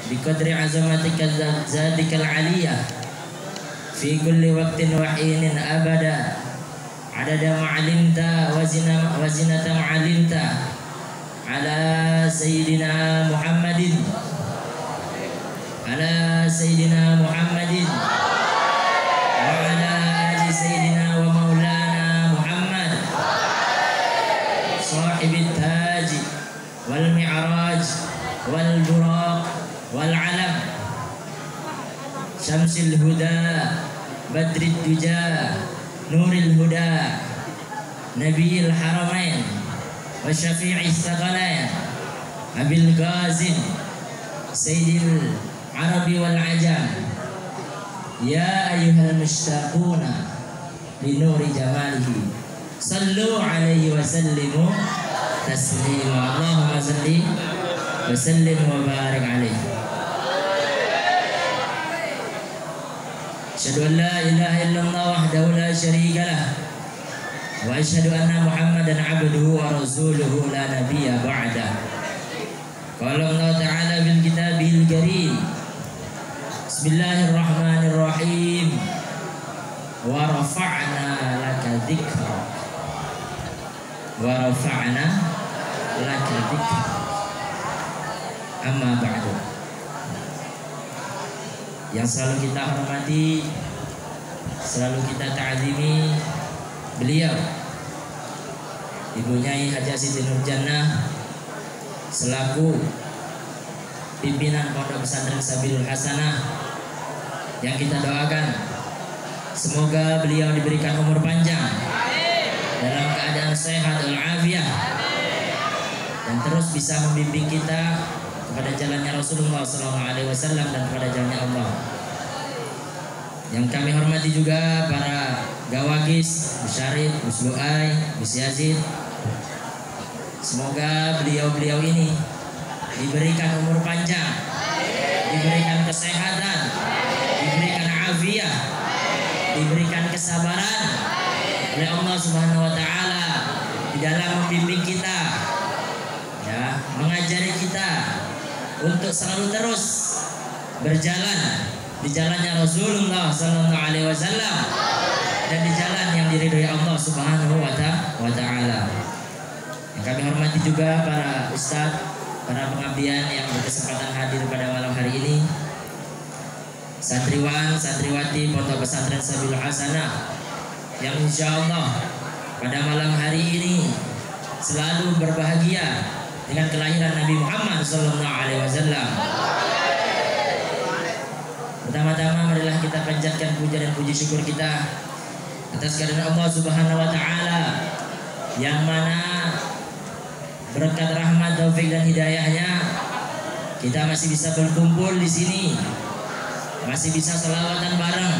biqadri azamatika zatikal aliyah fi kulli waqtin wa hinin abada adada ma'alimta wa zinata ma'alimta ala sayyidina Muhammadin wa ala ali sayyidina wa maulana Muhammad sahibit taj wal mi'raj wal buraq wal alam syamsil huda badrid duja nuril huda nabiyil haramain wa syafi'is thaqalain abil ghazin sayyidil arabi wal ajam ya ayyuhal mushtaquna li nuri jamalihi sallu alaihi wa sallimu taslima. Allahumma salli wa sallim wa barik alaihi. Asyhadu an la ilaha illallah wahdahu la syarika lah wa asyhadu anna Muhammadan abduhu wa rasuluhu la nabiyya ba'da. Qala Allah Ta'ala bil kitabil karim. Bismillahirrahmanirrahim. Wa rafa'na laka dzikra. Wa rafa'na laka dzikra. Amma ba'du. Yang selalu kita hormati, selalu kita ta'zimi beliau Ibu Nyai Hajah Siti Nurjannah selaku pimpinan Pondok Pesantren Sabilul Hasanah, yang kita doakan semoga beliau diberikan umur panjang dalam keadaan sehat walafiat dan terus bisa membimbing kita kepada jalannya Rasulullah SAW dan kepada jalannya Allah. Yang kami hormati juga para gawagis, Bu Syarif, Bu Luai, Bu Yazid. Semoga beliau-beliau ini diberikan umur panjang, diberikan kesehatan, diberikan afiat, diberikan kesabaran oleh Allah Subhanahu wa Ta'ala di dalam membimbing kita, ya, mengajari kita untuk selalu terus berjalan di jalannya Rasulullah Sallallahu Alaihi Wasallam dan di jalan yang diridhoi Allah Subhanahu wa Ta'ala. Yang kami hormati juga para ustadz, para pengabdian yang berkesempatan hadir pada malam hari ini, santriwan, santriwati Pondok Pesantren Sabilul Hasanah, yang insya Allah pada malam hari ini selalu berbahagia dengan kelahiran Nabi Muhammad Sallallahu Alaihi Wasallam. Pertama-tama marilah kita panjatkan puja dan puji syukur kita atas kehadiran Allah Subhanahu Wa Taala, yang mana berkat rahmat, taufik dan hidayahnya kita masih bisa berkumpul di sini, masih bisa selawatan bareng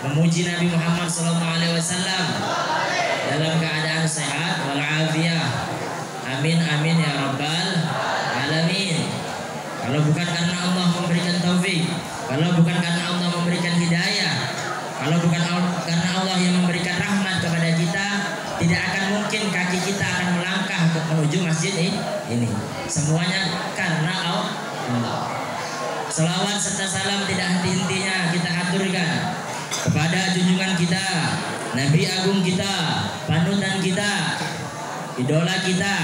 memuji Nabi Muhammad Sallallahu Alaihi Wasallam dalam keadaan sehat walafiat. Amin amin ya rabbal alamin. Kalau bukan karena Allah memberikan taufik, kalau bukan karena Allah memberikan hidayah, kalau bukan karena Allah yang memberikan rahmat kepada kita, tidak akan mungkin kaki kita akan melangkah menuju masjid ini. Semuanya karena Allah. Selawat serta salam tidak henti-hentinya kita haturkan kepada junjungan kita, Nabi agung kita, panutan kita, idola kita.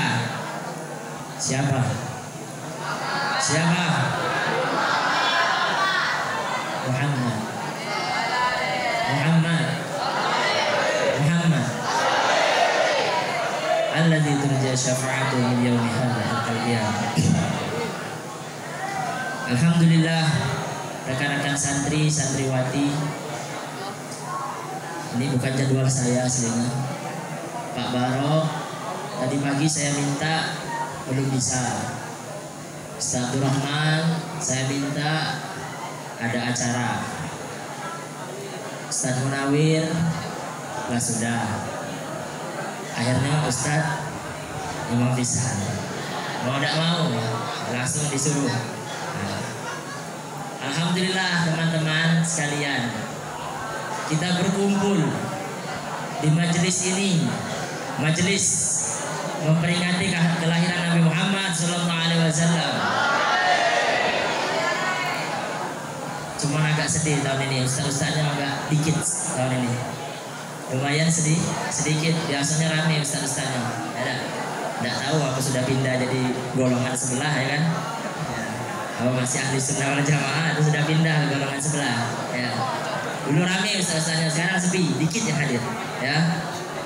Siapa? Muhammad. Alladzi turja syafa'atuhu min yaumi hadzal qiyamah. Alhamdulillah, rekan-rekan santri, santriwati. Ini bukan jadwal saya aslinya. Pak Barok, tadi pagi saya minta belum bisa. Ustaz Abdul Rahman, saya minta ada acara. Ustaz Munawir, lah sudah. Akhirnya Ustaz Imam Fisan mau tidak mau langsung disuruh. Alhamdulillah teman-teman sekalian, kita berkumpul di majelis ini, majelis memperingati kelahiran Nabi Muhammad Sallallahu Alaihi Wasallam. agak sedih tahun ini. Ustaz-ustaznya agak dikit tahun ini. Lumayan sedikit. Biasanya rame ustaz-ustaznya. Tidak tahu aku sudah pindah jadi golongan sebelah ya kan. Kalau masih ahli sunnah wal jamaah itu sudah pindah ke golongan sebelah. Ya. Dulu rame ustaz-ustaznya, sekarang sepi, dikit yang hadir. Ya.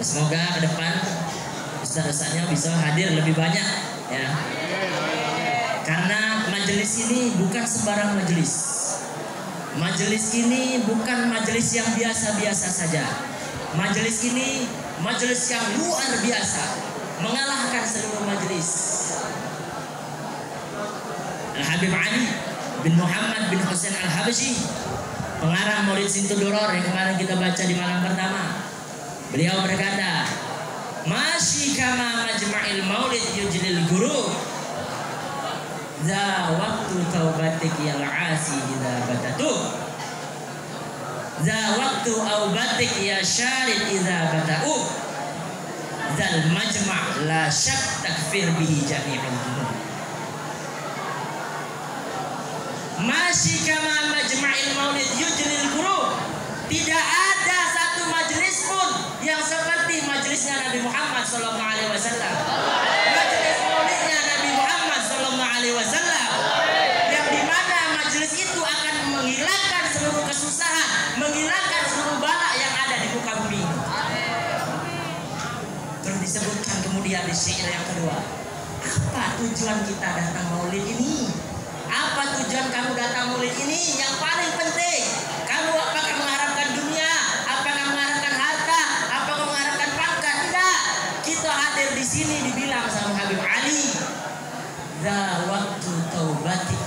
Semoga ke depan ustaz-ustaznya bisa hadir lebih banyak. Ya. Karena majelis ini bukan sembarang majelis. Majelis ini bukan majelis yang biasa-biasa saja. Majelis ini majelis yang luar biasa, mengalahkan seluruh majelis. Al-Habib Ali bin Muhammad bin Husain Al-Habsyi, pengarang Maulid Sintuduror yang kemarin kita baca di malam pertama. Beliau berkata, "Masyi kama majma'il maulid yujlil guru. Za waktu taubatik yal asi idza batatu. Za waktu aubatik ya syarid idza batau. Zal majma' la syak takfir bihi jami'ul junub." Masyi kama majma'il maulid yujlil guru. Tidak ada satu majelis pun yang seperti majelisnya Nabi Muhammad SAW. Majelis maulidnya Nabi Muhammad SAW, yang dimana majelis itu akan menghilangkan seluruh kesusahan, menghilangkan seluruh bala yang ada di muka bumi. Terus disebutkan kemudian di syair yang kedua, apa tujuan kita datang maulid ini? Apa tujuan kamu datang maulid ini? Yang paling penting, kamu apakah mengharapkan dunia? Apakah mengharapkan harta? Apakah mengharapkan pangkat? Tidak. Kita hadir di sini dibilang sama Habib Ali, "Za waktu taubatik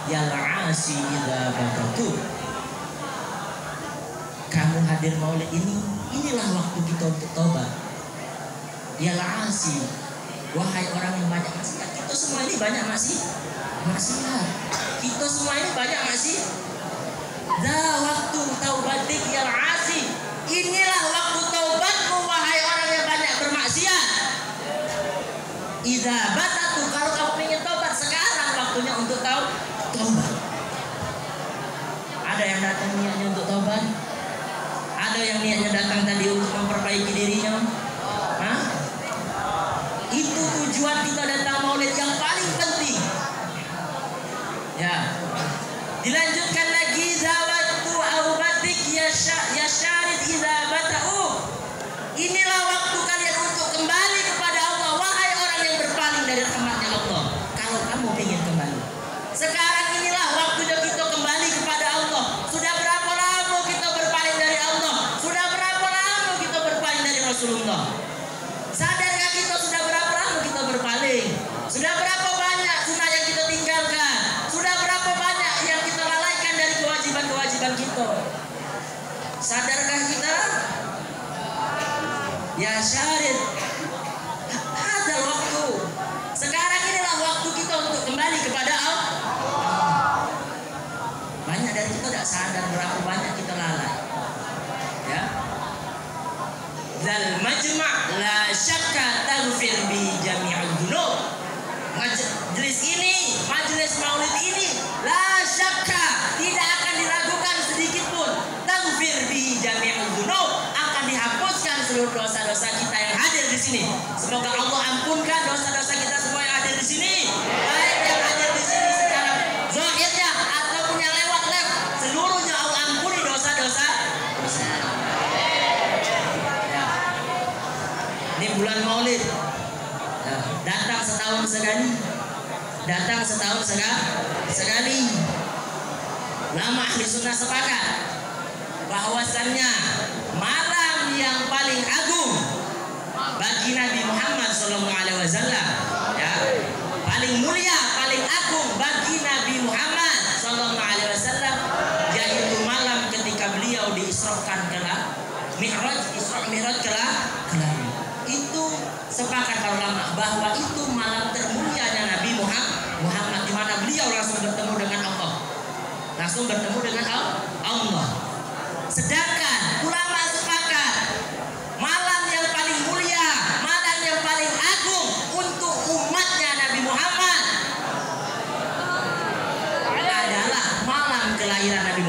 yal asi idza batatu." Kamu hadir maulid ini, inilah waktu kita untuk taubat. Yal asi, wahai orang yang banyak maksiat. Kita semua ini banyak maksiat. Kita semua ini banyak masih. Dah waktu taubatik yang asi. Inilah waktu taubatmu wahai orang yang banyak bermaksiat. Idza batatu, kalau kamu ingin taubat, sekarang waktunya untuk taubat. Ada yang datang niatnya untuk taubat? Ada yang niatnya datang tadi untuk memperbaiki dirinya? Hah? Itu tujuan kita datang maulid yang paling penting. Ya. Dilanjutkan lagi, zawatu aubatik ya syarid idza batau. Inilah waktu kalian untuk kembali kepada Allah, wahai orang yang berpaling dari rahmatnya Allah. Kalau kamu ingin kembali, sekarang inilah waktunya kita kembali kepada Allah. Sudah berapa lama kita berpaling dari Allah? Sudah berapa lama kita berpaling dari Rasulullah? Sadarkah kita sudah berapa lama kita berpaling? Sudah berapa banyak sunnah yang kita tinggalkan? Sudah berapa banyak yang kita lalaikan dari kewajiban-kewajiban kita? Sadarkah kita? Ya syarid, ada waktu. Sekarang inilah waktu kita untuk kembali kepada Allah. Banyak dari kita tidak sadar berapa banyak kita lalai. Ya. Zal majma' la syakka taghfir bi jami'ul dzunub. Majelis ini, majelis maulid ini, la syakka, tidak akan diragukan sedikit pun. Taghfir bi jami'ul dzunub, akan dihapuskan seluruh dosa-dosa kita yang hadir di sini. Semoga Allah ampunkan dosa-dosa kita semua yang hadir di sini. Baik yang hadir di sini secara zahirnya ataupun yang lewat-lewat, seluruhnya Allah ampuni dosa-dosa. Ya. Ini bulan Maulid. Ya. Datang setahun sekali. Datang setahun sekali. Lama ahli sunnah sepakat bahwasannya malam yang paling agung bagi Nabi Muhammad SAW, ya, paling mulia, paling agung bagi Nabi Muhammad SAW, yaitu malam ketika beliau diisrakan ke Mi'raj, Isra Mi'raj ke langit. Itu sepakat para ulama bahwa itu malam termulianya Nabi Muhammad, di mana beliau langsung bertemu dengan Allah, langsung bertemu dengan Allah. Sedangkan ulama sepakat malam yang paling mulia, malam yang paling agung untuk umatnya Nabi Muhammad adalah malam kelahiran Nabi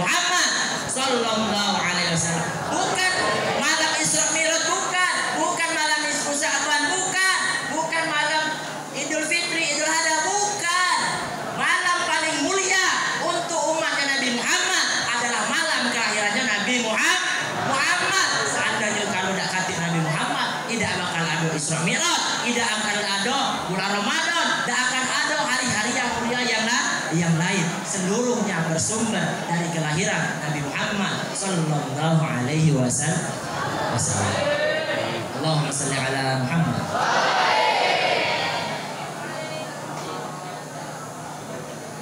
Sallallahu Alaihi Wasallam. Bukan malam Isra Mi'raj, bukan malam nisfu Sya'ban, bukan malam Idul Fitri, Idul Adha, bukan. Malam paling mulia untuk umatnya Nabi Muhammad adalah malam kelahirannya Nabi Muhammad. Seandainya kalau tidak khatib Nabi Muhammad, tidak bakal ada Isra Mi'raj, tidak akan ada bulan Ramadan, tidak akan ada hari-hari yang mulia yang lain. Seluruhnya bersumber dari kelahiran Nabi Muhammad Sallallahu Alaihi Wasallam. Allahumma salli ala Muhammad.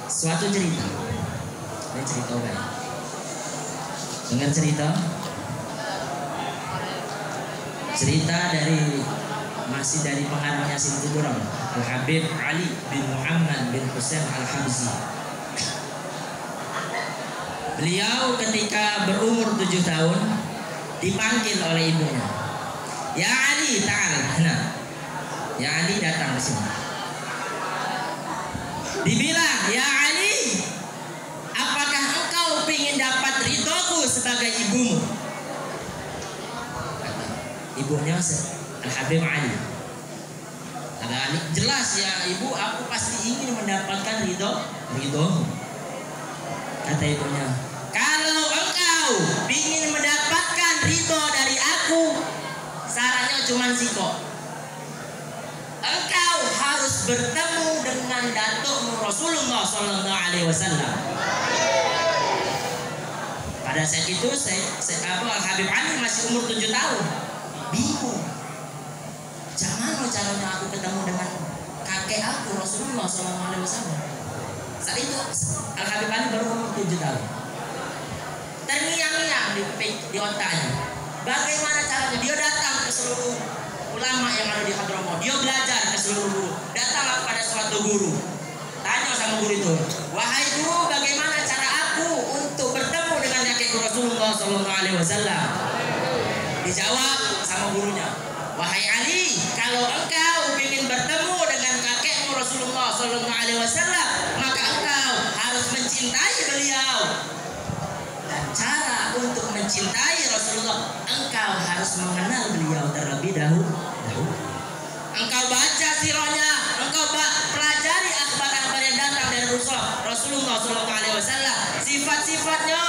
Suatu cerita, ini cerita baik. Dengar cerita dari masih dari pengarangnya Siti Durang, Al Habib Ali bin Muhammad bin Husain Al Habzi. Beliau ketika berumur 7 tahun dipanggil oleh ibunya. Ya Ali, ta'al. Nah, ya Ali datang ke sini. Dibilang, ya Ali, apakah engkau ingin dapat ridhoku sebagai ibumu? Ibunya Al-Habib Ali. Kata Ali, jelas ya ibu, aku pasti ingin mendapatkan ridhomu. Kata ibunya, kalau engkau ingin mendapatkan ridho dari aku, syaratnya cuma siko. Engkau harus bertemu dengan datukmu Rasulullah Sallallahu Alaihi Wasallam. Pada saat itu Al-Habib Ali masih umur 7 tahun. Bingung. Gimana caranya aku ketemu dengan kakek aku Rasulullah Sallallahu Alaihi Wasallam? Saat itu Al-Habib Ali baru umur 7 tahun. Terngiang-ngiang di otaknya. Bagaimana caranya? Dia datang ke seluruh ulama yang ada di Hadramaut. Dia belajar ke seluruh guru. Datanglah kepada suatu guru. Tanya sama guru itu, wahai guru, bagaimana cara aku untuk bertemu dengan kakekku Rasulullah Sallallahu Alaihi Wasallam? Dijawab sama gurunya, wahai Ali, kalau engkau ingin bertemu dengan kakekmu Rasulullah Sallallahu Alaihi Wasallam, maka engkau harus mencintai beliau. Dan cara untuk mencintai Rasulullah, engkau harus mengenal beliau terlebih dahulu. Engkau baca sirahnya, engkau pelajari akhbar-akhbar yang datang dari Rasulullah Sallallahu Alaihi Wasallam, sifat-sifatnya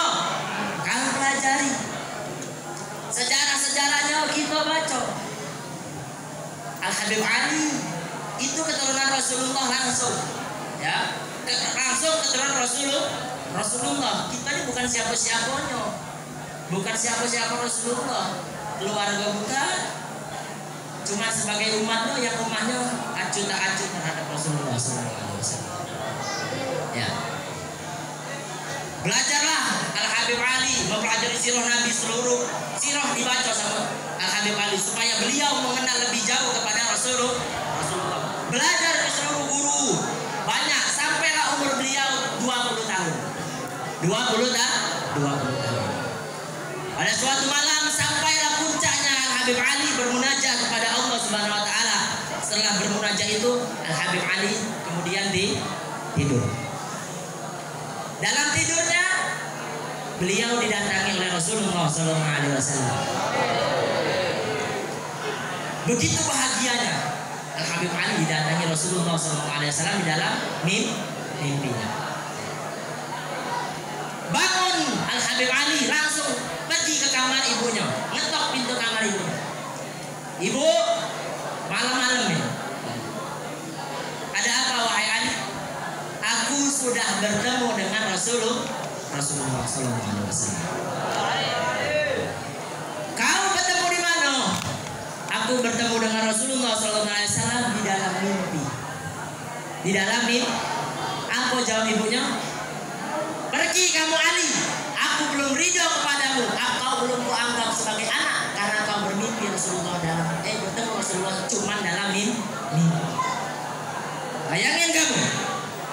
kau pelajari, sejarah-sejarahnya kita baca. Al-Habib Ali itu keturunan Rasulullah langsung, ya, langsung keturunan Rasulullah. Kita ini bukan siapa-siapanya, bukan siapa-siapa Rasulullah, keluarga bukan, cuma sebagai umatnya yang rumahnya acuh tak acuh terhadap Rasulullah SAW. Ya, belajarlah Al-Habib Ali, mempelajari sirah Nabi, seluruh sirah dibaca sama Al-Habib Ali supaya beliau mengenal lebih jauh kepada Rasulullah. Belajar ke seluruh guru banyak sampailah umur beliau 20 tahun. 20 tahun. Pada suatu malam sampailah puncaknya Al-Habib Ali bermunajat kepada Allah Subhanahu wa taala. Setelah bermunajat itu Al-Habib Ali kemudian tidur. Dalam tidurnya beliau didatangi oleh Rasulullah Sallallahu Alaihi Wasallam. Begitu bahagianya Al-Habib Ali didatangi Rasulullah Sallallahu Alaihi Wasallam di dalam mimpinya. Bangun Al-Habib Ali langsung pergi ke kamar ibunya, ngetok pintu kamar ibunya. Ibu, malam-malam ini ada apa wahai Ali? Aku sudah bertemu dengan Rasulullah Sallallahu Alaihi Wasallam. Kau bertemu di mana? Aku bertemu dengan Rasulullah Sallallahu Alaihi Wasallam di dalam mimpi. Di dalam mimpi. Apa jawab ibunya? Pergi kamu Ali. Aku belum ridho kepadamu. Kau belum kuanggap sebagai anak karena kau bermimpi Rasulullah bertemu Rasulullah cuma dalam mimpi. Bayangin kamu,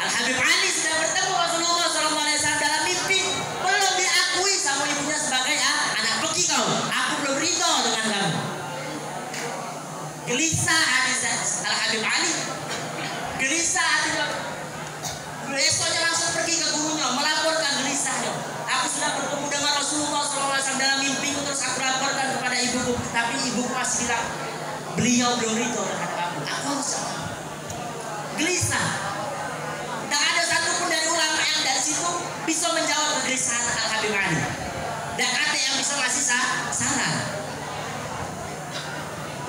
Al-Habib Ali sudah bertemu Rasulullah Sallallahu Alaihi Wasallam dalam mimpi, belum diakui sama ibunya sebagai anak. Pergi kau, aku belum ridho dengan kamu. Gelisah hati Al-Habib Ali, gelisah hatinya. Besoknya langsung pergi ke gurunya melaporkan gelisahnya. Aku sudah bertemu dengan Rasulullah ibuku, tapi ibuku masih bilang beliau belum ridho terhadap aku. Aku harus gelisah. Tak ada satupun dari ulama yang dari situ bisa menjawab kegelisahan Al-Habib Ali. Dan ada yang bisa ngasih saran.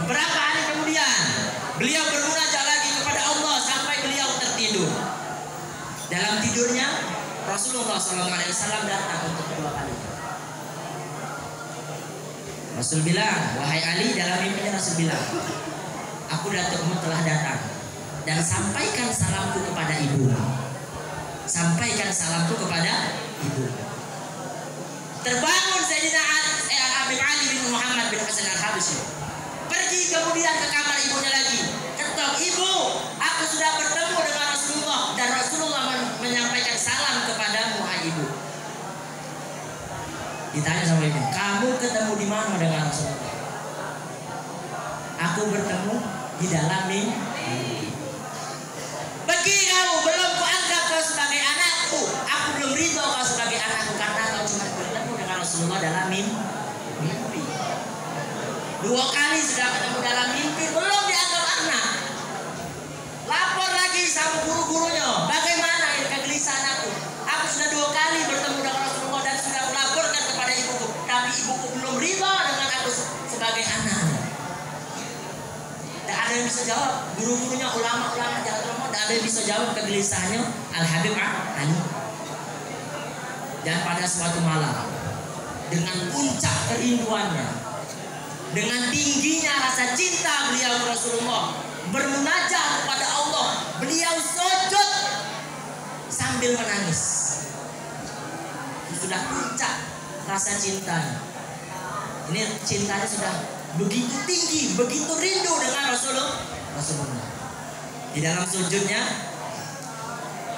Beberapa hari kemudian beliau bermunajat lagi kepada Allah sampai beliau tertidur. Dalam tidurnya Rasulullah SAW datang untuk kedua kali. Rasul bilang, wahai Ali, dalam mimpinya Rasul bilang, aku datukmu telah datang dan sampaikan salamku kepada ibu. Sampaikan salamku kepada ibu. Terbangun Sayyidina Habib Ali bin Muhammad bin Hasan Al-Habsyi. Pergi kemudian ke kamar ibunya lagi. Ketok, ibu, aku sudah bertemu dengan Rasulullah dan Rasulullah menyampaikan salam kepadamu, hai ibu. Ditanya sama ibu, kamu ketemu di mana dengan Rasulullah? Aku bertemu di dalam mimpi. Pergi kamu, belum kuanggap kau sebagai anakku. Aku belum ridho kau sebagai anakku karena kau cuma bertemu dengan Rasulullah dalam mimpi. 2 kali sudah ketemu dalam mimpi, belum dianggap anak. Lapor lagi sama guru-gurunya, bagaimana ini kegelisahan aku? Aku sudah 2 kali bertemu dengan Rasulullah dan sudah melaporkan kepada ibuku, tapi ibuku belum ridho dengan aku sebagai anak. Tak ada yang bisa jawab, guru-gurunya, ulama-ulama, tak ada yang bisa jawab kegelisahannya Al-Habib Ali. Dan pada suatu malam, dengan puncak kerinduannya, dengan tingginya rasa cinta beliau Rasulullah, bermunajat kepada Allah, beliau sujud sambil menangis. Sudah puncak rasa cintanya. Ini cintanya sudah begitu tinggi, begitu rindu dengan Rasulullah. Di dalam sujudnya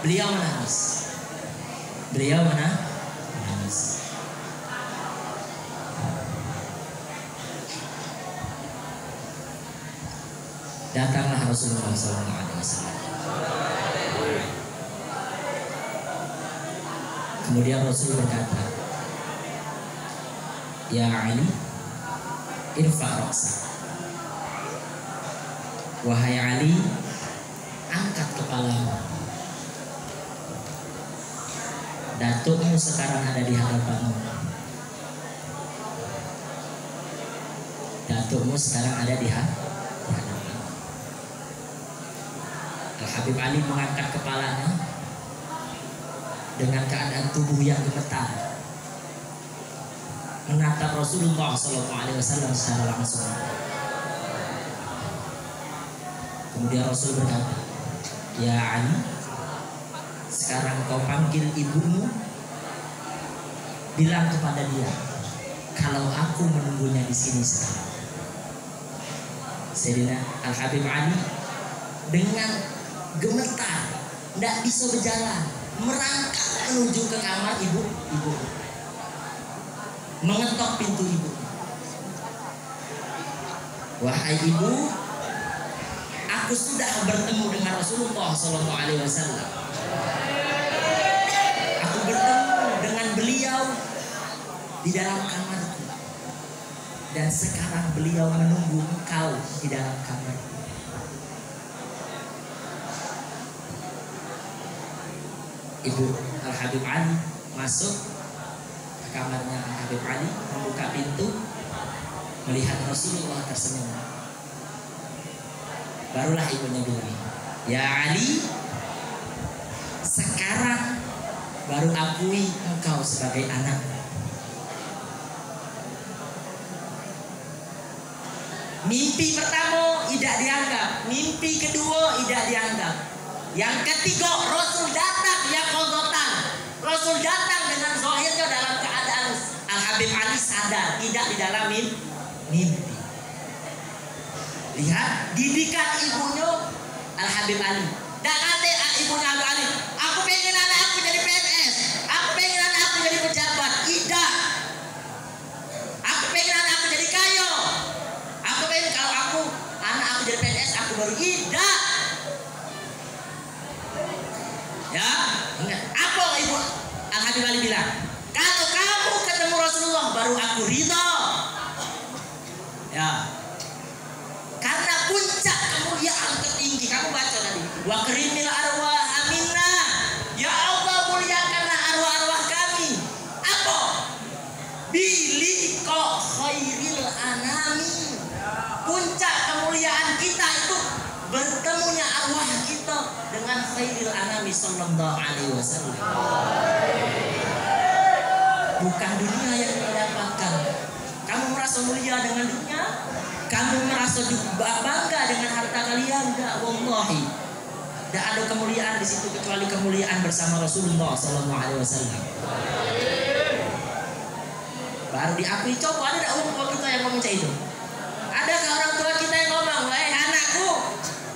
beliau menangis. Beliau menangis. Datanglah Rasulullah SAW. Kemudian Rasul berkata, ya Ali, irfa ra'sak. Wahai Ali, angkat kepalamu. Datukmu sekarang ada di hadapanmu. Datukmu sekarang ada di hadapanmu. Habib Ali mengangkat kepalanya dengan keadaan tubuh yang gemetar, menatap Rasulullah SAW secara langsung. Kemudian Rasul berkata, ya Ali, sekarang kau panggil ibumu, bilang kepada dia kalau aku menunggunya di sini sekarang. Sayyidina Al-Habib Ali dengan gemetar, tidak bisa berjalan, merangkak menuju ke kamar ibu, mengetok pintu ibu. Wahai ibu, aku sudah bertemu dengan Rasulullah SAW. Aku bertemu dengan beliau di dalam kamarku, dan sekarang beliau menunggu engkau di dalam kamarku. Ibu Al-Habib Ali masuk ke kamarnya Al-Habib Ali, membuka pintu, melihat Rasulullah tersenyum. Barulah ibunya bilang, ya Ali, sekarang baru akui engkau sebagai anak. Mimpi pertama tidak dianggap, mimpi kedua tidak dianggap. Yang ketiga, Rasul datang ya qadatan. Rasul datang dengan zahirnya dalam keadaan Al-Habib Ali sadar, tidak di dalam mimpi. Lihat didikan ibunya Al-Habib Ali. Dan ada ibunya Habib Ali, aku pengen anak aku jadi PNS, aku pengen anak aku jadi pejabat. Tidak. Aku pengen anak aku jadi kaya. Aku pengen kalau aku anak aku jadi PNS, aku baru tidak. Ya, ingat apa ibu Al-Habib Ali bilang? Kalau kamu ketemu Rasulullah baru aku ridho. Ya. Karena puncak kemuliaan tertinggi, kamu baca tadi. Wa karimil arwah aminna. Ya Allah, muliakanlah arwah-arwah kami. Apa? Biliqa khairil anami. Puncak kemuliaan kita itu bertemunya arwah kita dengan khairil anami sallallahu alaihi wasallam. Bukan dunia yang kita dapatkan. Kamu merasa mulia dengan dunia? Kamu merasa bangga dengan harta kalian? Enggak, wallahi. Tidak ada kemuliaan di situ kecuali kemuliaan bersama Rasulullah sallallahu alaihi wasallam. Baru diakui. Coba ada tidak orang tua kita yang ngomong itu? Adakah orang tua kita yang ngomong, anakku,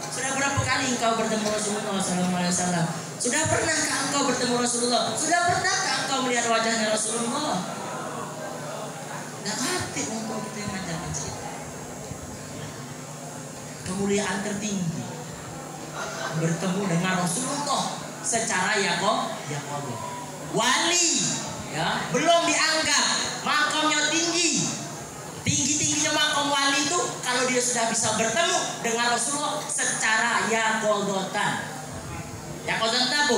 sudah berapa kali engkau bertemu Rasulullah sallallahu alaihi wasallam? Sudah pernahkah engkau bertemu Rasulullah? Sudah pernahkah engkau melihat wajahnya Rasulullah? Tidak ngerti orang tua kita yang ngajarkan cerita. Kemuliaan tertinggi bertemu dengan Rasulullah secara yaqobah. Wali, ya, belum dianggap makamnya tingginya makam wali itu kalau dia sudah bisa bertemu dengan Rasulullah secara yaqobatan. Yaqobatan apa?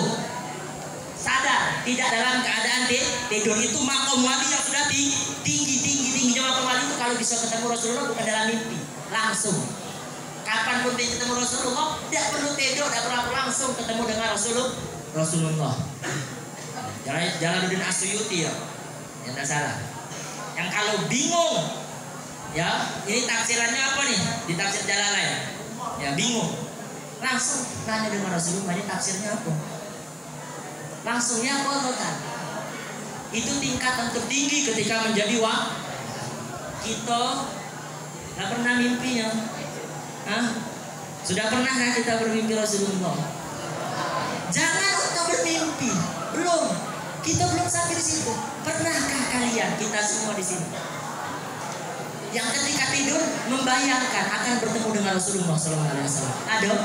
Sadar, tidak dalam keadaan tidur. Itu makam wali yang sudah tingginya makam wali itu kalau bisa ketemu Rasulullah bukan dalam mimpi, langsung. Kapanpun dia ketemu Rasulullah, tidak perlu tidur, tidak perlu langsung ketemu dengan Rasulullah. Jalaluddin As-Suyuti ya, yang tidak salah. Yang kalau bingung, ya ini tafsirannya apa nih di tafsir Jalalain? Ya bingung, langsung tanya dengan Rasulullah, ini tafsirnya apa? Langsungnya apa kan? Itu tingkatan tertinggi ketika menjadi kita tidak pernah mimpinya. Sudah pernahkah kita bermimpi Rasulullah? Jangan untuk bermimpi, belum. Kita belum sampai di situ. Pernahkah kalian, kita semua di sini, yang ketika tidur membayangkan akan bertemu dengan Rasulullah SAW? Ada?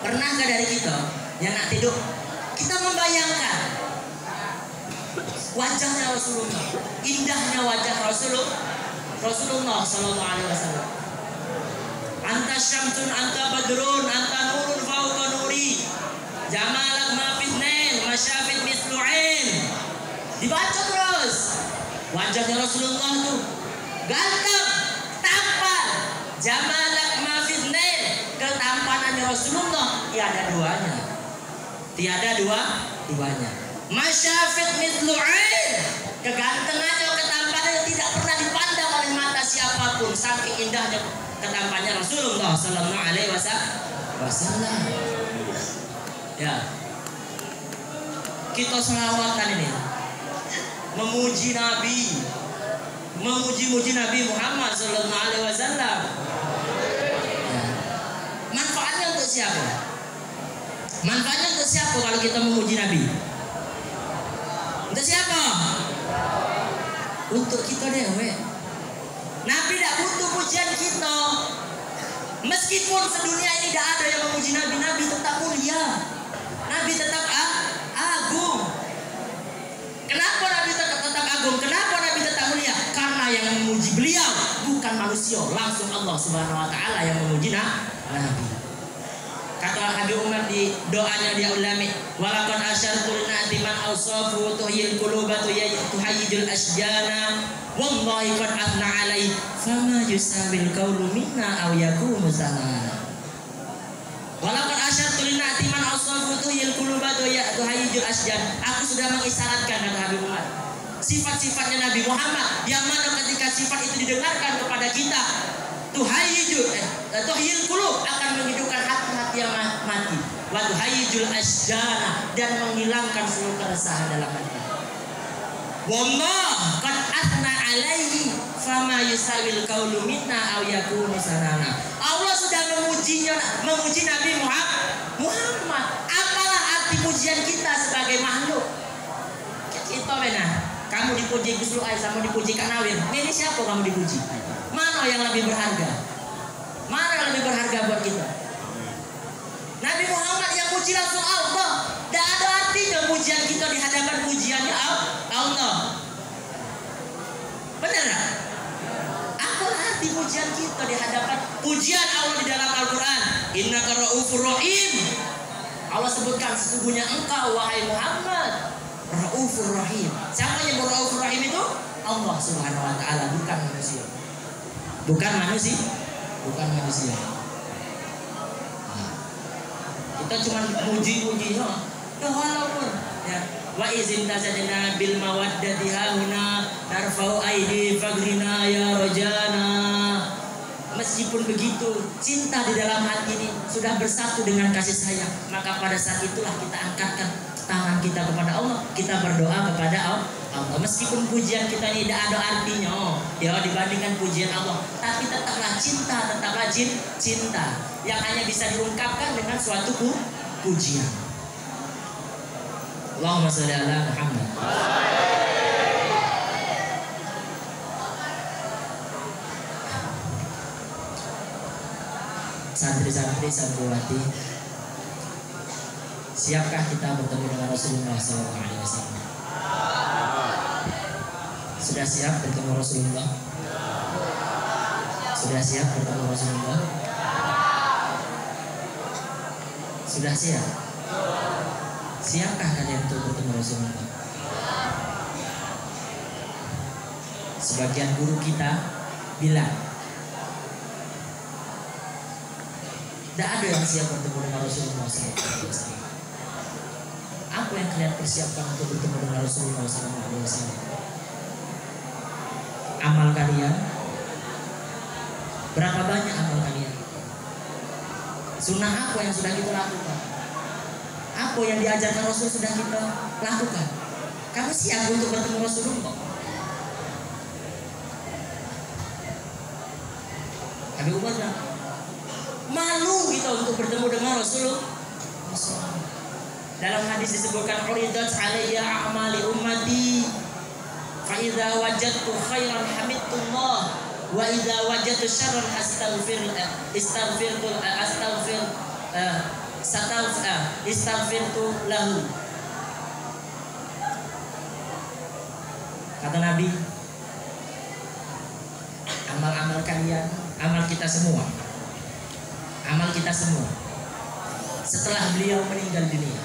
Pernahkah dari kita yang nak tidur kita membayangkan wajahnya Rasulullah, indahnya wajah Rasulullah sallallahu alaihi wasallam. Anta syamsun, anta badrun, anta nurun fauqa nuri, jamalak ma fitnain, masyafid mislu'in. Dibaca terus. Wajahnya Rasulullah itu ganteng, tampan, jamalak ma fitnain. Ketampanannya Rasulullah tiada duanya. Masyafid mislu'in. Kegantengannya, ketampanannya tidak pernah dipandang oleh mata siapapun, saking indahnya ketampanannya Rasulullah sallallahu alaihi wasallam. Ya. Kita selawatan ini memuji Nabi Muhammad sallallahu alaihi wasallam. Ya. Manfaatnya untuk siapa? Manfaatnya untuk siapa kalau kita memuji Nabi? Untuk siapa? Untuk kita dewe. Nabi tidak butuh pujian kita. Meskipun sedunia ini tidak ada yang memuji Nabi, Nabi tetap mulia. Nabi tetap agung. Kenapa Nabi tetap agung? Kenapa Nabi tetap mulia? Karena yang memuji beliau bukan manusia, langsung Allah Subhanahu wa taala yang memuji Nabi. Kata Habib Umar di doanya dia ulami, walaqad asyartu lana man awsafu tuhyil quluba tuhayyijul asjana wallahi qad athna alai fama yusabil qawlu minna aw yakunu zamana. Walaqad asyartu lana man awsafu tuhyil quluba tuhayyijul asjana. Aku sudah mengisyaratkan, kata Habib Umar, sifat-sifatnya Nabi Muhammad yang mana ketika sifat itu didengarkan kepada kita, tuhyil qulub, akan menghidupkan hati-hati yang mati, wa tuhayyijul asjana, dan menghilangkan seluruh keresahan dalam hati. Wallah qad athna alaihi fama yusawil qaulu minna aw yakunu sanana. Allah sudah memuji Nabi Muhammad. Apalah arti pujian kita sebagai makhluk? Kita benar. Kamu dipuji Gus Luai sama dipuji Kak Nawir. Ini siapa kamu dipuji? Mana yang lebih berharga? Mana yang lebih berharga buat kita? Nabi Muhammad yang puji langsung Allah. Tidak ada artinya pujian kita di hadapan pujiannya Allah. Benar gak? Apa arti pujian kita di hadapan pujian Allah di dalam Al-Quran? Innaka Ra'ufur Rahim. Allah sebutkan sesungguhnya engkau wahai Muhammad Ra'ufur Rahim. Siapa yang Ra'ufur Rahim itu? Allah Subhanahu wa ta'ala, bukan manusia. Bukan manusia. Bukan manusia. Nah, kita cuma muji-muji ya. Walaupun ya wa izin tazadina bil mawaddati hauna narfa'u aidi fagrina ya rojana. Meskipun begitu, cinta di dalam hati ini sudah bersatu dengan kasih sayang, maka pada saat itulah kita angkatkan tangan kita kepada Allah, kita berdoa kepada Allah. Meskipun pujian kita ini tidak ada artinya ya dibandingkan pujian Allah, tapi tetaplah cinta, tetaplah cinta yang hanya bisa diungkapkan dengan suatu pujian. Allahumma sholli ala Muhammad. Santri-santri, santriwati, siapkah kita bertemu dengan Rasulullah SAW? Sudah siap bertemu Rasulullah? Sudah siap bertemu Rasulullah? Sudah siap? Siapkah kalian untuk bertemu Rasulullah? Sebagian guru kita bilang, tidak ada yang siap bertemu dengan Rasulullah SAW. Apa yang kalian persiapkan untuk bertemu dengan Rasulullah SAW? Amal kalian? Berapa banyak amal kalian? Sunnah apa yang sudah kita lakukan? Apa yang diajarkan Rasul sudah kita lakukan? Kamu siap untuk bertemu Rasulullah? Habib Umar bilang, malu kita untuk bertemu dengan Rasulullah. Dalam hadis disebutkan uridat alayya a'mali ummati fa idza wajadtu khairan hamidtullah wa idza wajadtu syarran istaghfirtu lahu. Kata Nabi, amal-amal kalian, amal kita semua setelah beliau meninggal dunia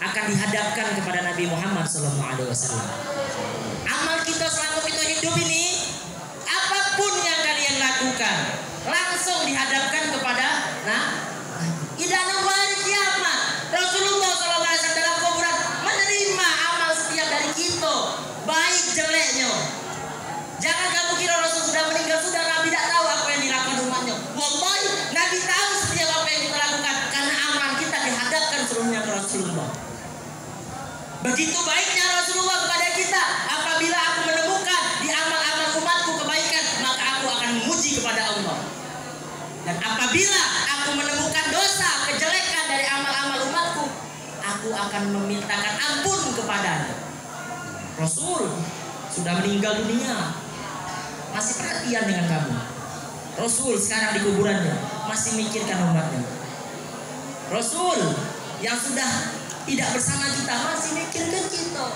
akan dihadapkan kepada Nabi Muhammad SAW. Amal kita selama kita hidup ini, apapun yang kalian lakukan, langsung dihadapkan kepada Ida hari kiamat. Rasulullah SAW dalam kuburan menerima amal setiap dari kita, baik jeleknya. Jangan kamu kira Rasul sudah meninggal, sudah Nabi tidak tahu apa yang dilakukan umatnya. Wallahi, Nabi tahu setiap apa yang kita lakukan, karena amal kita dihadapkan seluruhnya ke Rasulullah. Begitu baiknya Rasulullah kepada kita. Apabila aku menemukan di amal-amal umatku kebaikan, maka aku akan memuji kepada Allah. Dan apabila aku menemukan dosa, kejelekan dari amal-amal umatku, aku akan memintakan ampun kepadanya. Rasul sudah meninggal dunia, masih perhatian dengan kamu. Rasul sekarang di kuburannya masih mikirkan umatnya. Rasul yang sudah tidak bersama kita masih mikirkan kita.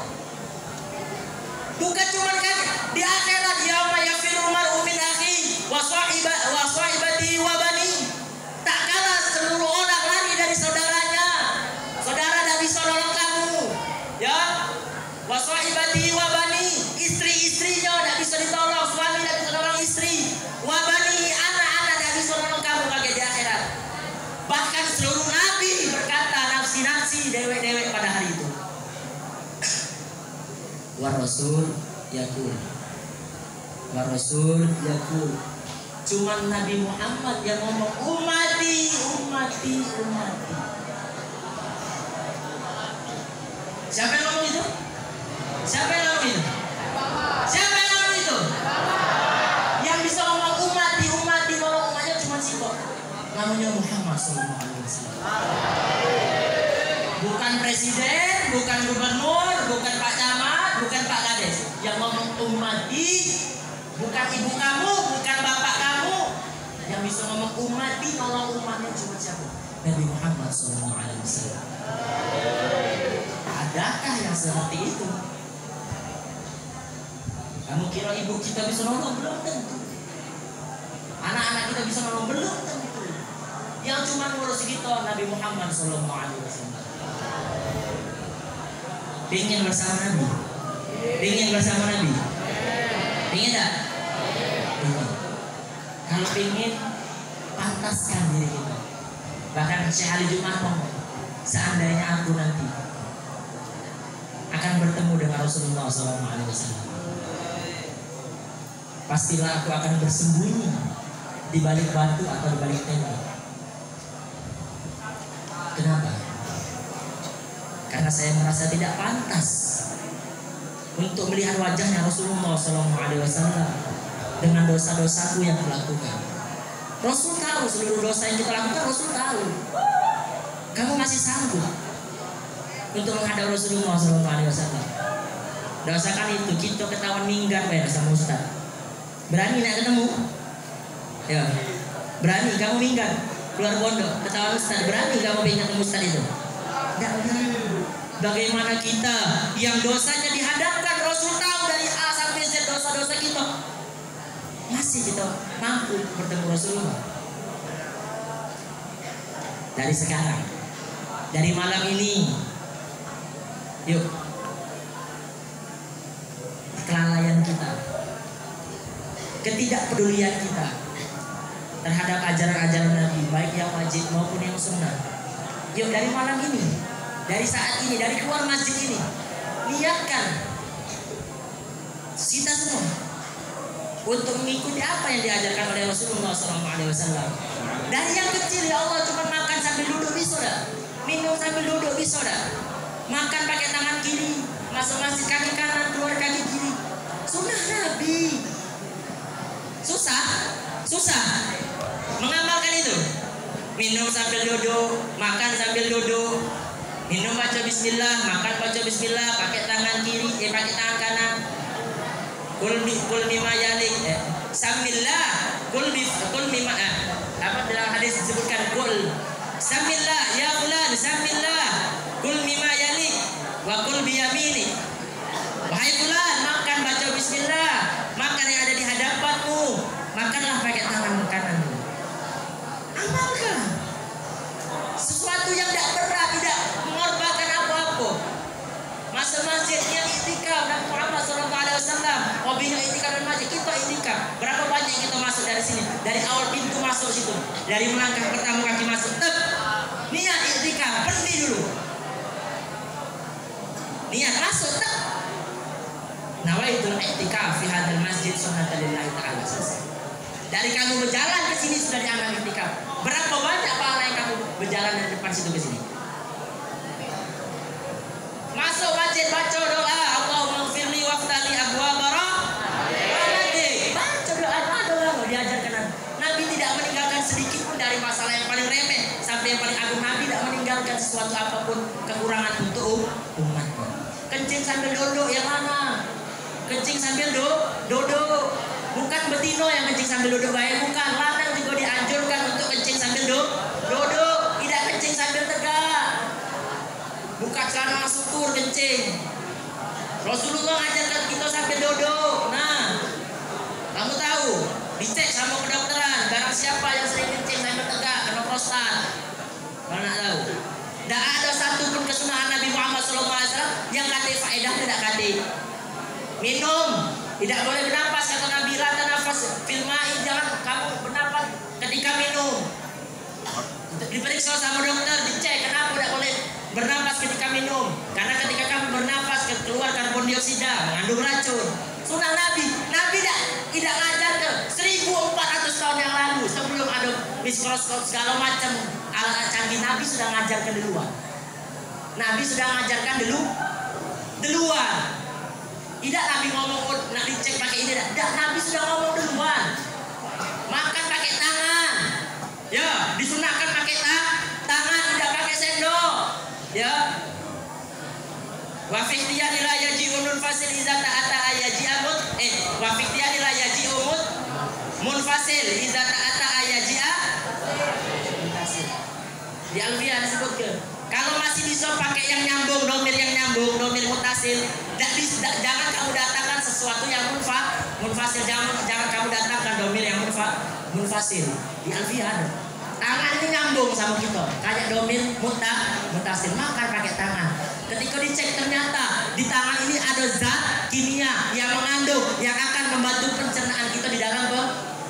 Bukan cuma kan di akhirat, yauma yafirul mar'u min akhihi wa sahibatihi wa bani. Tak kalah seluruh orang lari dari saudaranya. Saudara tidak bisa nolong kamu, ya. Wa sahibatihi wa bani, istri-istrinya tidak bisa ditolong, suami tidak bisa nolong istri. Wa bani, anak-anak tidak bisa nolong kamu bagi di akhirat. Bahkan seluruh nabi berkata nafsi-nafsi, dewek-dewek pada hari itu. Wa Rasul yaqul. Cuman Nabi Muhammad yang ngomong ummati. Siapa yang ngomong itu? Yang bisa ngomong ummati nolong umatnya cuma kok. Namanya Muhammad SAW. Bukan presiden, bukan gubernur, bukan Pak Camat, bukan Pak Kades. Yang ngomong ummati, bukan ibu kamu, bukan bapak kamu. Yang bisa ngomong ummati, nolong umatnya cuma siapa? Nabi Muhammad SAW. Adakah yang seperti itu? Kamu kira ibu kita bisa nolong? Belum tentu. Anak-anak kita bisa nolong? Belum tentu. Yang cuma ngurus kita Nabi Muhammad SAW. Ingin bersama Nabi? Ingin bersama Nabi? Ingin tak? Ingin. Kalau ingin, pantaskan diri kita. Bahkan Syekh Ali Jumat ngomong, seandainya aku nanti akan bertemu dengan Rasulullah SAW, pastilah aku akan bersembunyi di balik batu atau di balik tembok. Kenapa? Karena saya merasa tidak pantas untuk melihat wajahnya Rasulullah SAW dengan dosa-dosaku yang kulakukan. Rasul tahu seluruh dosa yang kita lakukan. Rasul tahu. Kamu masih sanggup untuk menghadap Rasulullah SAW. Dosakan itu kita ketahuan minggat bayar sama Ustaz. Berani nak ketemu? Ya. Berani kamu minggat keluar pondok ketahuan Ustaz. Berani kamu pengen ketemu Ustaz itu? Tidak berani. Bagaimana kita yang dosanya dihadapkan Rasul tahu dari A sampai Z dosa-dosa kita, masih kita mampu bertemu Rasulullah? Dari sekarang, dari malam ini, yuk, kelalaian kita, ketidakpedulian kita terhadap ajaran-ajaran Nabi, baik yang wajib maupun yang sunnah, yuk dari malam ini, dari saat ini, dari keluar masjid ini, niatkan kita semua untuk mengikuti apa yang diajarkan oleh Rasulullah SAW. Dari yang kecil, ya Allah, cuma makan sambil duduk bisa dah, minum sambil duduk bisa dah, makan pakai tangan kiri, masuk masjid kaki kanan, keluar kaki kiri. Sunnah Nabi. Susah mengamalkan itu. Minum sambil duduk, makan sambil duduk, minum baca bismillah, makan baca bismillah, pakai tangan kiri, pakai tangan kanan. Kul mimma yalik, samillah, kul mimma, apa dalam hadis disebutkan kul samillah ya fulan, samillah, kul mimma yalik wa kul biyamini. Wahai fulan, makan baca bismillah, makan yang ada di hadapanmu, makanlah pakai tangan kanan. Amalkan sesuatu yang tidak berat, tidak mengorbankan apa-apa. Masuk masjidnya itikaf Nabi Muhammad SAW. Oh, bina itikaf dan masjid, kita itikaf. Berapa banyak kita masuk dari sini? Dari awal pintu masuk situ, dari melangkah pertama kaki masuk, niat itikaf, berhenti dulu. Niat masuk, nawaitul itikaf fi hadzal masjid sunnatan lillahi ta'ala. Dari kamu berjalan ke sini sudah dianggap itikaf. Berapa banyak pahala yang kamu berjalan dari depan situ ke sini? Masuk masjid, baca doa, Allahumma ighfirli waftali abwaaba rahmatik. Baca doa diajarkan Nabi tidak meninggalkan sedikit pun dari masalah yang paling remeh sampai yang paling agung. Nabi tidak meninggalkan sesuatu apapun kekurangan untuk umatnya. Kencing sambil duduk yang mana? Kencing sambil duduk. Bukan betino yang kencing sambil duduk, baik, bukan. Lanang juga dianjurkan untuk kencing sambil duduk, tidak kencing sambil tegak. Buka celana syukur kencing. Rasulullah ngajarkan kita sambil duduk. Nah, kamu tahu, dicek sama kedokteran, barang siapa yang sering kencing sambil tegak kena prostat. Kalau nak tahu, tidak ada satupun kesunahan Nabi Muhammad SAW yang kata faedah tidak kata. Minum, tidak boleh bernapas, kata Nabi, la tanafas fil ma'i, jangan kamu bernapas ketika minum. Diperiksa sama dokter, dicek kenapa tidak boleh bernapas ketika minum. Karena ketika kamu bernapas keluar karbon dioksida, mengandung racun. Sunnah Nabi tidak ngajarkan 1400 tahun yang lalu, sebelum ada mikroskop segala macam alat canggih. Nabi sudah ngajarkan duluan. Nabi sudah ngajarkan duluan. Tidak Nabi ngomong nak dicek pakai ini, tidak. Nabi sudah ngomong duluan. Makan pakai tangan, ya, disunahkan pakai tangan, tidak pakai sendok, ya. Wa fi ikhtiyari la yaji'u munfasil idza ta'ata ayaji'amut wa fi ikhtiyari la yaji'u munfasil idza ta'ata ayaji'a. Di Alfiah disebutkan Kalau masih bisa pakai yang nyambung, domir yang nyambung, domir mutasil, jangan kamu datangkan sesuatu yang munfasil. Jangan kamu datangkan domir yang munfasil. Di Alfiah ada. Tangan ini nyambung sama kita, kayak domir mutasil. Makan pakai tangan. Ketika dicek ternyata di tangan ini ada zat kimia yang mengandung, yang akan membantu pencernaan kita di dalam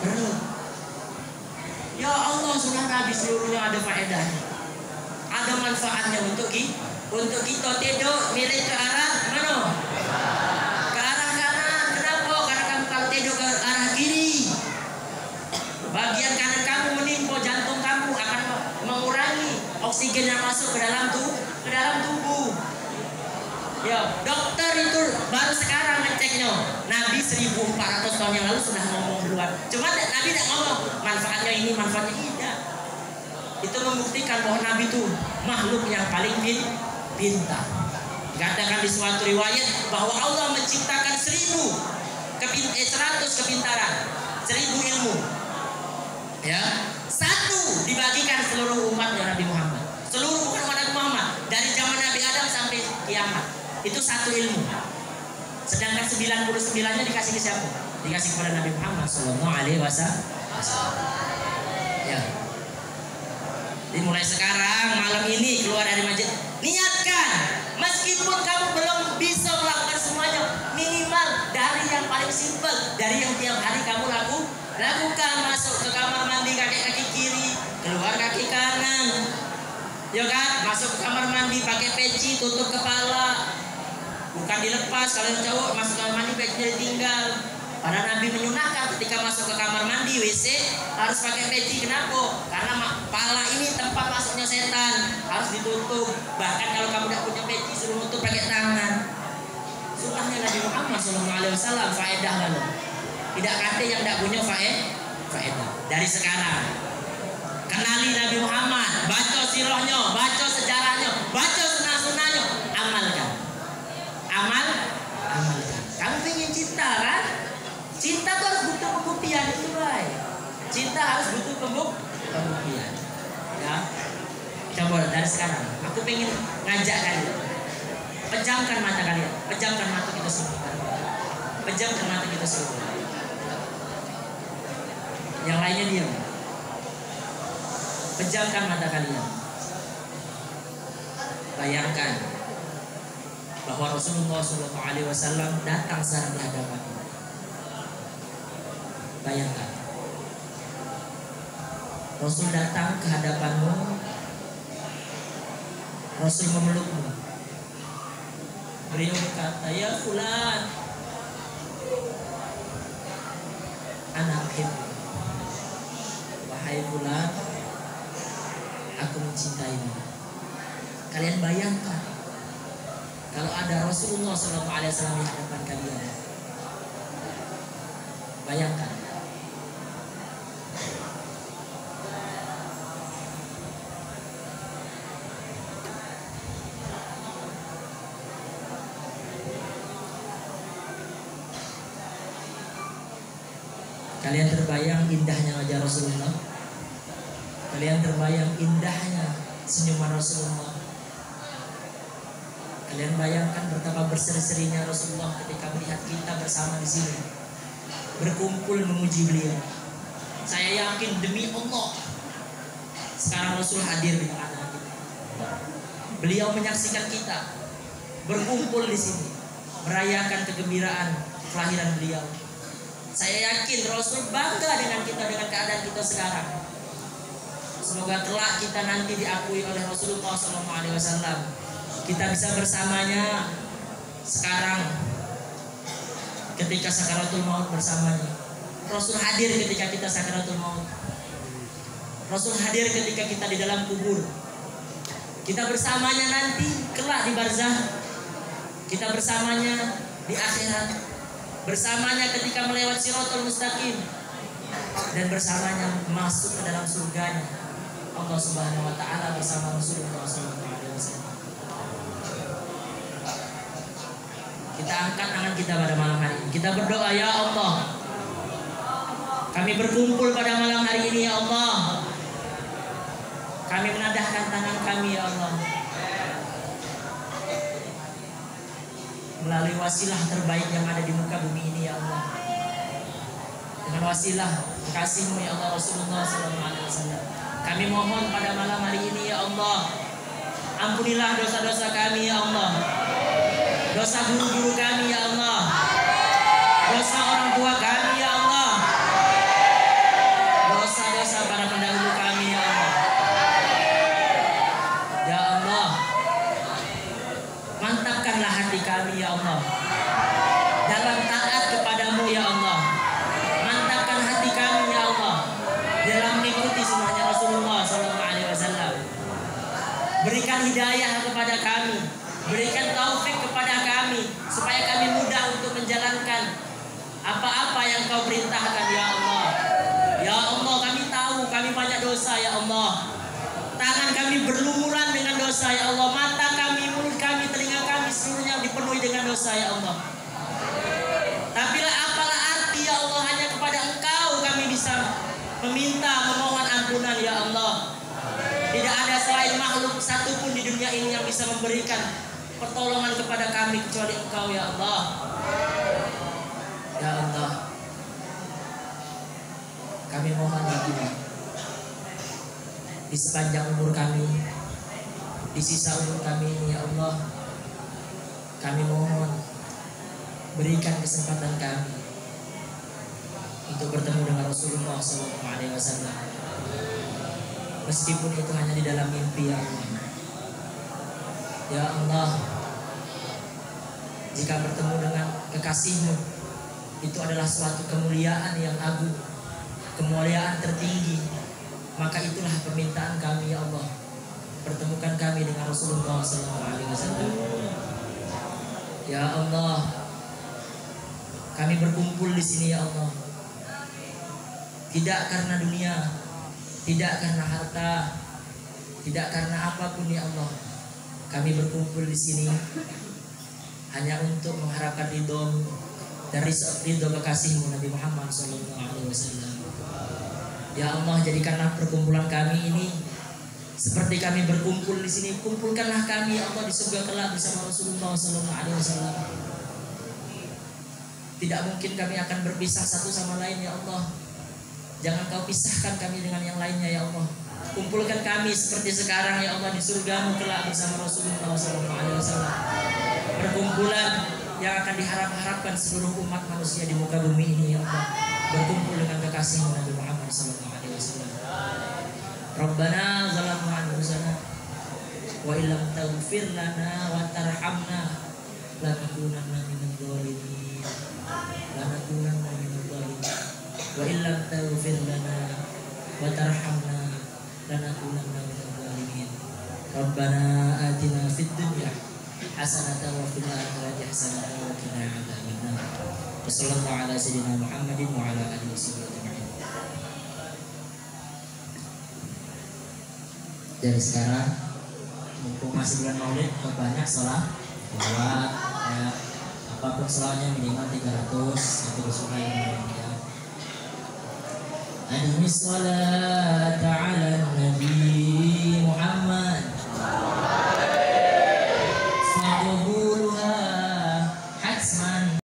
perut. Ya Allah, sunnah Nabi seluruhnya ada faedahnya, ada manfaatnya untuk kita. Tidur miring ke arah mana? Ke arah kanan. Kenapa? Karena kamu kalau tidur ke arah kiri, bagian kanan kamu menimpa jantung kamu, akan mengurangi oksigen yang masuk ke dalam tubuh. Ya, dokter itu baru sekarang ngeceknya. Nabi 1400 tahun yang lalu sudah ngomong duluan. Cuma Nabi tidak ngomong manfaatnya ini, manfaatnya tidak. Itu membuktikan bahwa Nabi itu makhluk yang paling pintar. Dikatakan di suatu riwayat bahwa Allah menciptakan 100 kepintaran, 1000 ilmu. Ya, satu dibagikan seluruh umatnya Nabi Muhammad. Seluruh umat Nabi Muhammad dari zaman Nabi Adam sampai kiamat. Itu satu ilmu. Sedangkan 99-nya dikasih ke siapa? Dikasih kepada Nabi Muhammad sallallahu alaihi wasallam. Ya. Jadi mulai sekarang malam ini keluar dari masjid, niatkan meskipun kamu belum bisa melakukan semuanya, minimal dari yang paling simpel, dari yang tiap hari kamu lakukan. Masuk ke kamar mandi kaki kiri, keluar kaki kanan. Ya kan? Masuk ke kamar mandi pakai peci, tutup kepala. Bukan dilepas. Kalau yang cowok masuk kamar mandi pecinya ditinggal. Para Nabi menyunahkan ketika masuk ke kamar mandi WC harus pakai peci. Kenapa? Karena pala ini tempat masuknya setan, harus ditutup. Bahkan kalau kamu tidak punya peci suruh tutup pakai tangan. Sunnahnya Nabi Muhammad SAW. Faedah lalu. Tidak kata yang tidak punya faedah. Dari sekarang kenali Nabi Muhammad, baca sirahnya, baca sejarahnya, baca sunnah-sunnahnya, amalkan. Amalkan. Kamu ingin cinta kan? Cinta tuh harus butuh pembuktian, itu baik. Cinta harus butuh pembuktian. Ya. Coba dari sekarang, aku ingin ngajak kalian. Pejamkan mata kalian, pejamkan mata kita semua. Pejamkan mata kita semua. Yang lainnya diam. Pejamkan mata kalian. Bayangkan bahwa Rasulullah SAW datang secara di hadapan. Bayangkan Rasul datang ke hadapanmu, Rasul memelukmu. Beliau berkata, ya fulan, anak hibbu. Wahai fulan, aku mencintaimu. Kalian bayangkan kalau ada Rasulullah SAW di hadapan kalian. Bayangkan. Kalian terbayang indahnya wajah Rasulullah? Kalian terbayang indahnya senyuman Rasulullah? Kalian bayangkan betapa berseri-serinya Rasulullah ketika melihat kita bersama di sini, berkumpul memuji beliau. Saya yakin demi Allah, sekarang Rasul hadir di tengah-tengah kita. Beliau menyaksikan kita berkumpul di sini, merayakan kegembiraan kelahiran beliau. Saya yakin Rasul bangga dengan kita, dengan keadaan kita sekarang. Semoga kelak kita nanti diakui oleh Rasulullah SAW. Kita bisa bersamanya sekarang ketika sakaratul maut bersamanya. Rasul hadir ketika kita sakaratul maut. Rasul hadir ketika kita di dalam kubur. Kita bersamanya nanti kelak di barzah. Kita bersamanya di akhirat. Bersamanya ketika melewati Shiratul Mustaqim, dan bersamanya masuk ke dalam surganya Allah Subhanahu wa taala bersama Rasulullah SAW. Kita angkat tangan kita pada malam hari ini. Kita berdoa, ya Allah, kami berkumpul pada malam hari ini, ya Allah. Kami menadahkan tangan kami, ya Allah. melalui wasilah terbaik yang ada di muka bumi ini ya Allah. Dengan wasilah kasih-Mu ya Allah Rasulullah SAW. Kami mohon pada malam hari ini ya Allah, ampunilah dosa-dosa kami ya Allah, dosa guru-guru kami ya Allah, dosa orang tua kami ya Allah, dosa-dosa para pendahulu kami ya Allah. Ya Allah, mantapkanlah hati kami ya Allah dalam taat kepadamu ya Allah. Mantapkan hati kami ya Allah dalam mengikuti sunnahnya Rasulullah SAW. Berikan hidayah kepada kami, berikan taufik kepada kami supaya kami mudah untuk menjalankan apa-apa yang Kau perintahkan ya Allah. Ya Allah, kami tahu kami banyak dosa ya Allah. Tangan kami berlumuran dengan dosa ya Allah. Mata kami, mulut kami, telinga kami seluruhnya dipenuhi dengan dosa ya Allah. Tapi apalah arti ya Allah, hanya kepada Engkau kami bisa meminta, memohon ampunan ya Allah. Tidak ada selain makhluk satupun di dunia ini yang bisa memberikan pertolongan kepada kami kecuali Engkau ya Allah. Ya Allah, kami mohon bagimu di sepanjang umur kami, di sisa umur kami ini ya Allah, kami mohon berikan kesempatan kami untuk bertemu dengan Rasulullah SAW, meskipun itu hanya di dalam mimpi ya Allah. Ya Allah, jika bertemu dengan kekasih-Mu itu adalah suatu kemuliaan yang agung, kemuliaan tertinggi, maka itulah permintaan kami ya Allah. Pertemukan kami dengan Rasulullah SAW. Ya Allah, kami berkumpul di sini ya Allah, tidak karena dunia, tidak karena harta, tidak karena apapun ya Allah. Kami berkumpul di sini hanya untuk mengharapkan ridho dari ridho kekasih-Mu Nabi Muhammad SAW. Ya Allah, jadikanlah perkumpulan kami ini seperti kami berkumpul di sini. Kumpulkanlah kami ya Allah di surga kelak bersama Rasulullah SAW. Tidak mungkin kami akan berpisah satu sama lain ya Allah. Jangan Kau pisahkan kami dengan yang lainnya ya Allah. Kumpulkan kami seperti sekarang ya Allah di surga-Mu kelak bersama Rasulullah SAW. Perkumpulan yang akan diharap-harapkan seluruh umat manusia di muka bumi ini ya Allah. Berkumpul dengan kekasih Nabi Muhammad SAW. Rabbana zalamna anfusana wa illam taghfir lana wa tarhamna lanakunanna minadh dhalimin. Lanakunanna minadh dhalimin. Wa illam taghfir lana wa tarhamna lanakunanna minadh dhalimin. Rabbana atina fid dunya hasanatan wa fil akhirati hasanatan wa qina adzabannar. Wassallallahu ala sayyidina Muhammadin wa ala alihi wasallam. Dari sekarang, mumpung masih bulan Maulid, banyak sholat buat ya, apapun sholatnya minimal 300 atau suka yang ya. Admis sholat